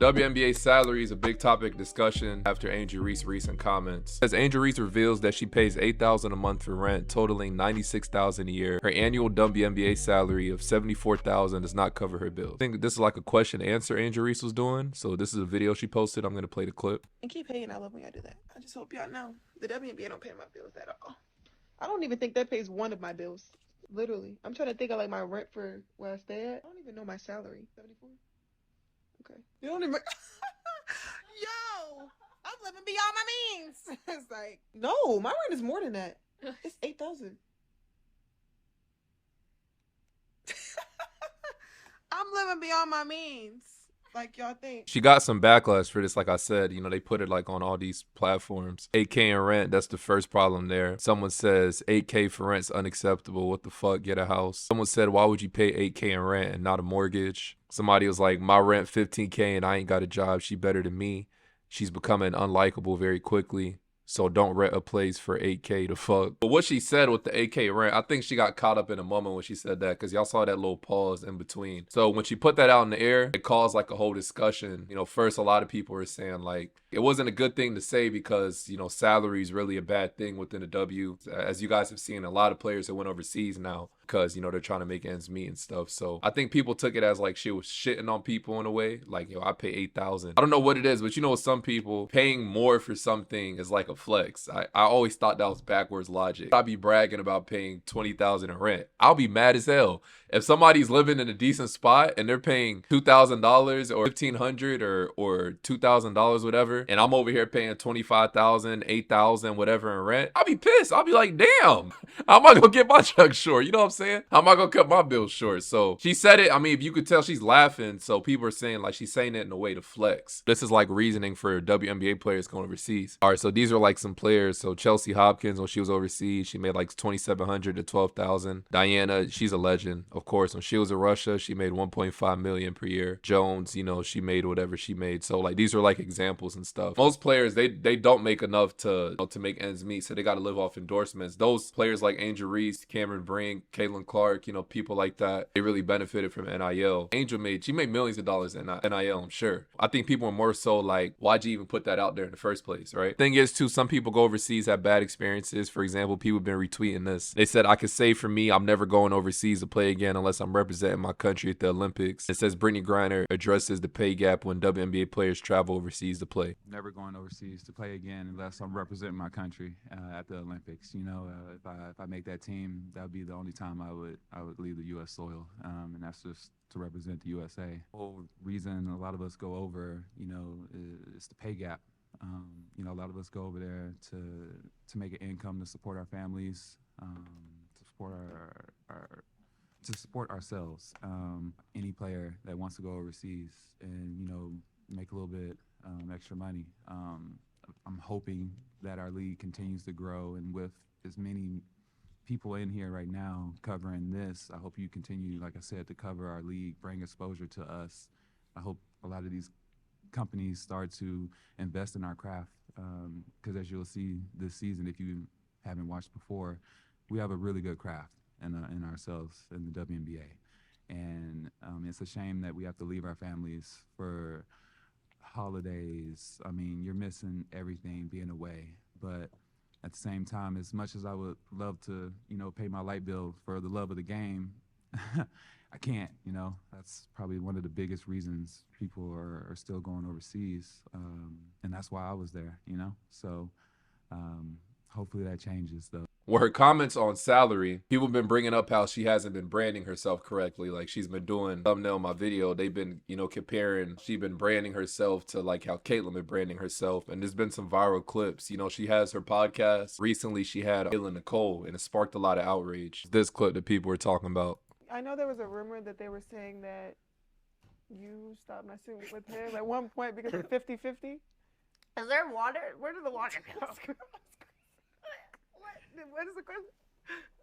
WNBA salary is a big topic discussion after Angel Reese recent comments. As Angel Reese reveals that she pays $8,000 a month for rent, totaling $96,000 a year, her annual WNBA salary of $74,000 does not cover her bills. I think this is like a question answer Angel Reese was doing. So this is a video she posted. I'm gonna play the clip. And keep hating. I love when y'all do that. I just hope y'all know the WNBA don't pay my bills at all. I don't even think that pays one of my bills. Literally, I'm trying to think of like my rent for where I stay at. I don't even know my salary. 74. Okay. You don't even. Yo, I'm living beyond my means. It's like, no, my rent is more than that. It's 8,000. I'm living beyond my means. Like y'all think. She got some backlash for this. Like I said, you know, they put it like on all these platforms. 8K in rent, that's the first problem there. Someone says 8K for rent's unacceptable. What the fuck? Get a house. Someone said, why would you pay 8K in rent and not a mortgage? Somebody was like, my rent 15K and I ain't got a job. She better than me. She's becoming unlikable very quickly. So don't rent a place for 8K to fuck. But what she said with the 8K rent, I think she got caught up in a moment when she said that, because y'all saw that little pause in between. So when she put that out in the air, it caused like a whole discussion. You know, first a lot of people were saying like, it wasn't a good thing to say because, you know, salary is really a bad thing within the W. As you guys have seen, a lot of players that went overseas now because, you know, they're trying to make ends meet and stuff. So I think people took it as like she was shitting on people in a way. Like, yo, I pay 8,000. I don't know what it is, but you know, with some people, paying more for something is like a flex. I always thought that was backwards logic. I'd be bragging about paying 20,000 in rent. I'll be mad as hell. If somebody's living in a decent spot and they're paying $2,000 or $1,500 or $2,000, whatever, and I'm over here paying $25,000, $8,000, whatever in rent, I'll be pissed. I'll be like, damn, how am I gonna get my check short? You know what I'm saying? How am I gonna cut my bills short? So she said it. I mean, if you could tell, she's laughing. So people are saying like she's saying it in a way to flex. This is like reasoning for WNBA players going overseas. All right, so these are like some players. So Chelsea Hopkins, when she was overseas, she made like $2,700 to $12,000. Diana, she's a legend. Of course, when she was in Russia, she made $1.5 million per year. Jones, you know, she made whatever she made. So like these are like examples and stuff. Most players, they don't make enough to make ends meet, so they got to live off endorsements. Those players like Angel Reese, Camron, Caitlin Clark, you know, people like that, they really benefited from NIL. Angel made millions of dollars in NIL, I'm sure. I think people are more so like, why'd you even put that out there in the first place, right? Thing is too, some people go overseas, have bad experiences. For example, people have been retweeting this. They said, I could say for me, I'm never going overseas to play again unless I'm representing my country at the Olympics. It says Brittany Griner addresses the pay gap when WNBA players travel overseas to play. Never going overseas to play again unless I'm representing my country at the Olympics. You know, if I make that team, that would be the only time I would leave the U.S. soil, and that's just to represent the USA. The whole reason a lot of us go over, you know, is the pay gap. You know, a lot of us go over there to make an income to support our families, to support to support ourselves. Any player that wants to go overseas and, you know, make a little bit extra money. I'm hoping that our league continues to grow, and with as many people in here right now covering this, I hope you continue, like I said, to cover our league, bring exposure to us. I hope a lot of these companies start to invest in our craft, because as you'll see this season, if you haven't watched before, we have a really good craft in ourselves in the WNBA. And it's a shame that we have to leave our families for holidays. I mean, you're missing everything being away. But at the same time, as much as I would love to, you know, pay my light bill for the love of the game, I can't, you know. That's probably one of the biggest reasons people are still going overseas. And that's why I was there, you know. So hopefully that changes, though. Well, her comments on salary, people have been bringing up how she hasn't been branding herself correctly. Like, she's been doing thumbnail my video. They've been, you know, comparing. She's been branding herself to like how Caitlin been branding herself. And there's been some viral clips. You know, she has her podcast. Recently, she had Caitlin Nicole, and it sparked a lot of outrage. This clip that people were talking about. I know there was a rumor that they were saying that you stopped messing with him at one point because of 50-50. Is there water? Where did the water go? What is the question?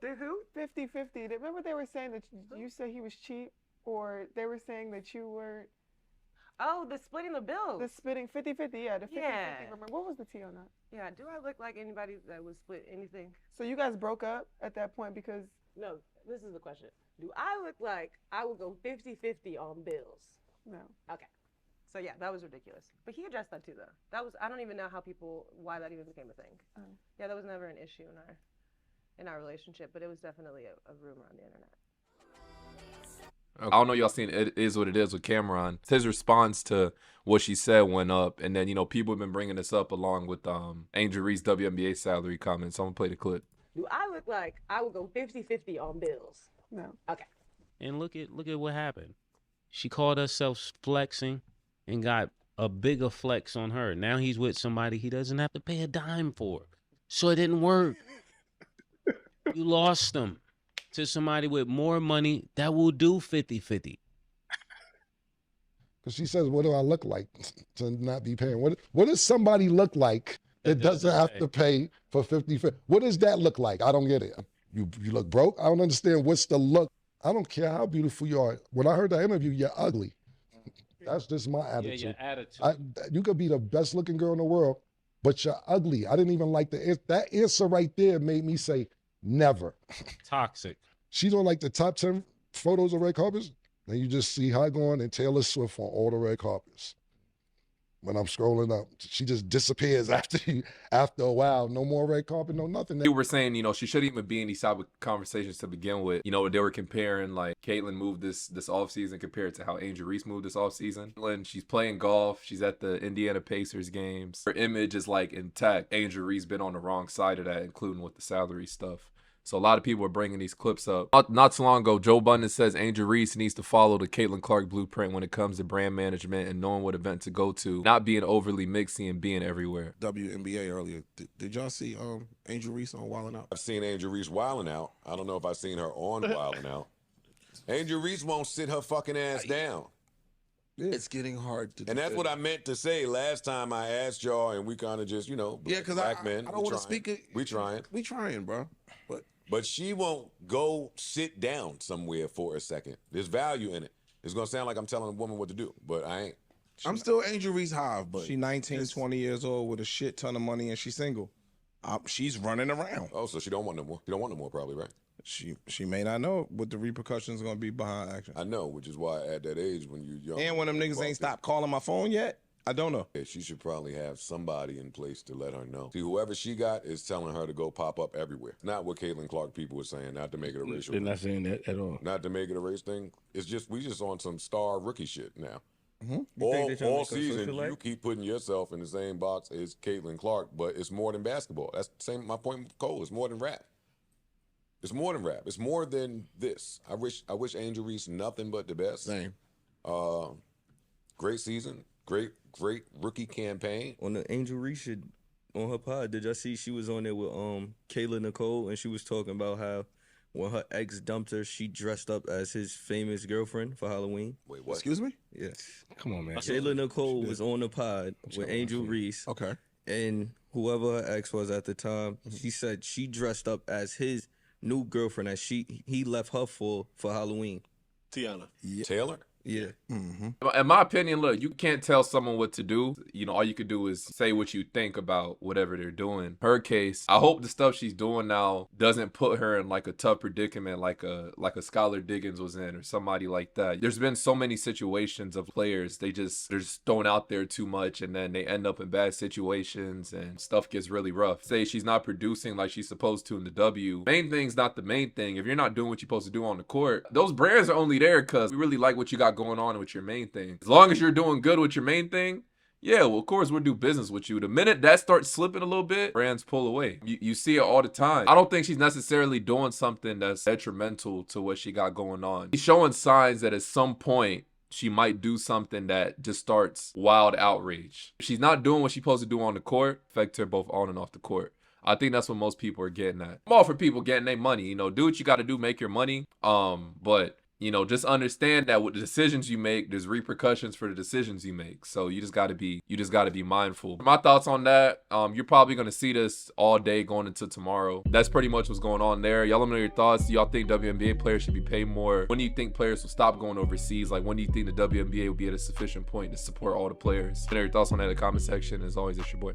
The who? 50-50. Remember they were saying that you said he was cheap, or they were saying that you were... Oh, the splitting the bills. The splitting 50-50, yeah, the 50-50. Yeah. Remember, what was the tea on that? Yeah, do I look like anybody that would split anything? So you guys broke up at that point because... No, this is the question. Do I look like I would go 50-50 on bills? No. Okay. So yeah, that was ridiculous. But he addressed that too, though. I don't even know why that even became a thing. Oh. Yeah, that was never an issue in our relationship, but it was definitely a rumor on the internet. I don't know y'all seen It Is What It Is with Camron. His response to what she said went up, and then people have been bringing this up along with Angel Reese WNBA salary comments. So I'm gonna play the clip. Do I look like I would go 50-50 on bills? No. Okay. And look at what happened. She called herself flexing and got a bigger flex on her. Now he's with somebody he doesn't have to pay a dime for. So it didn't work. You lost him to somebody with more money that will do 50-50. Because she says, what do I look like to not be paying? What does somebody look like that doesn't have to pay for 50-50? What does that look like? I don't get it. You look broke? I don't understand what's the look. I don't care how beautiful you are. When I heard that interview, you're ugly. That's just my attitude. Yeah, your attitude. You could be the best looking girl in the world, but you're ugly. I didn't even like that answer right there made me say never. Toxic. She's on like the top 10 photos of red carpets. And you just see her going and Taylor Swift on all the red carpets. When I'm scrolling up, she just disappears after a while. No more red carpet, no nothing. You were saying, she shouldn't even be in these type of conversations to begin with. They were comparing like Caitlyn moved this offseason compared to how Angel Reese moved this offseason. When she's playing golf, she's at the Indiana Pacers games. Her image is like intact. Angel Reese been on the wrong side of that, including with the salary stuff. So a lot of people are bringing these clips up. Not too long ago, Joe Budden says Angel Reese needs to follow the Caitlin Clark blueprint when it comes to brand management and knowing what event to go to, not being overly mixy and being everywhere. WNBA earlier. Did y'all see Angel Reese on Wildin' Out? I've seen Angel Reese wilding out. I don't know if I've seen her on wilding out. Angel Reese won't sit her fucking ass down. It's getting hard to. And that's what I meant to say last time I asked y'all, and we kind of just, because black men. I don't want to speak it. We trying. We trying, bro. But she won't go sit down somewhere for a second. There's value in it. It's going to sound like I'm telling a woman what to do, but I ain't. I'm still Angel Reese Hive, but she 19, 20 years old with a shit ton of money and she's single. She's running around. Oh, so she don't want no more. She don't want no more probably, right? She may not know what the repercussions are going to be behind action. I know, which is why at that age when you're young. And when them niggas ain't stopped calling my phone yet, I don't know. Yeah, she should probably have somebody in place to let her know. See, whoever she got is telling her to go pop up everywhere. Not what Caitlin Clark people were saying, not to make it a racial thing. They're not saying that at all. Not to make it a race thing. It's just, we just on some star rookie shit now. Mm-hmm. All season, you keep putting yourself in the same box as Caitlin Clark, but it's more than basketball. That's the same, my point with Cole. It's more than rap. It's more than rap. It's more than this. I wish Angel Reese nothing but the best. Same. Great season. Great rookie campaign. On the Angel Reese shit, on her pod, did y'all see she was on there with Kayla Nicole, and she was talking about how when her ex dumped her, she dressed up as his famous girlfriend for Halloween. Wait, what? Excuse me? Yeah. Come on, man. Kayla Nicole was on the pod with Angel Reese. Okay. And whoever her ex was at the time, she said she dressed up as his new girlfriend that he left her for Halloween. Tiana. Yeah. Taylor? Yeah. Mm-hmm. In my opinion, look, you can't tell someone what to do. All you could do is say what you think about whatever they're doing. Her case, I hope the stuff she's doing now doesn't put her in like a tough predicament like a Skylar Diggins was in or somebody like that. There's been so many situations of players, they're just thrown out there too much and then they end up in bad situations and stuff gets really rough. Say she's not producing like she's supposed to in the W. Main thing's not the main thing. If you're not doing what you're supposed to do on the court, those brands are only there because we really like what you got going on with your main thing. As long as you're doing good with your main thing, yeah, well, of course we'll do business with you. The minute that starts slipping a little bit, brands pull away. You see it all the time. I don't think she's necessarily doing something that's detrimental to what she got going on. She's showing signs that at some point she might do something that just starts wild outrage. If she's not doing what she's supposed to do on the court, affect her both on and off the court. I think that's what most people are getting at. I'm all for people getting their money. Do what you got to do, make your money. But just understand that with the decisions you make, there's repercussions for the decisions you make. So you just gotta be mindful. My thoughts on that, you're probably gonna see this all day going into tomorrow. That's pretty much what's going on there. Y'all let me know your thoughts. Do y'all think WNBA players should be paid more? When do you think players will stop going overseas? Like, when do you think the WNBA will be at a sufficient point to support all the players? Let me know your thoughts on that in the comment section. As always, it's your boy.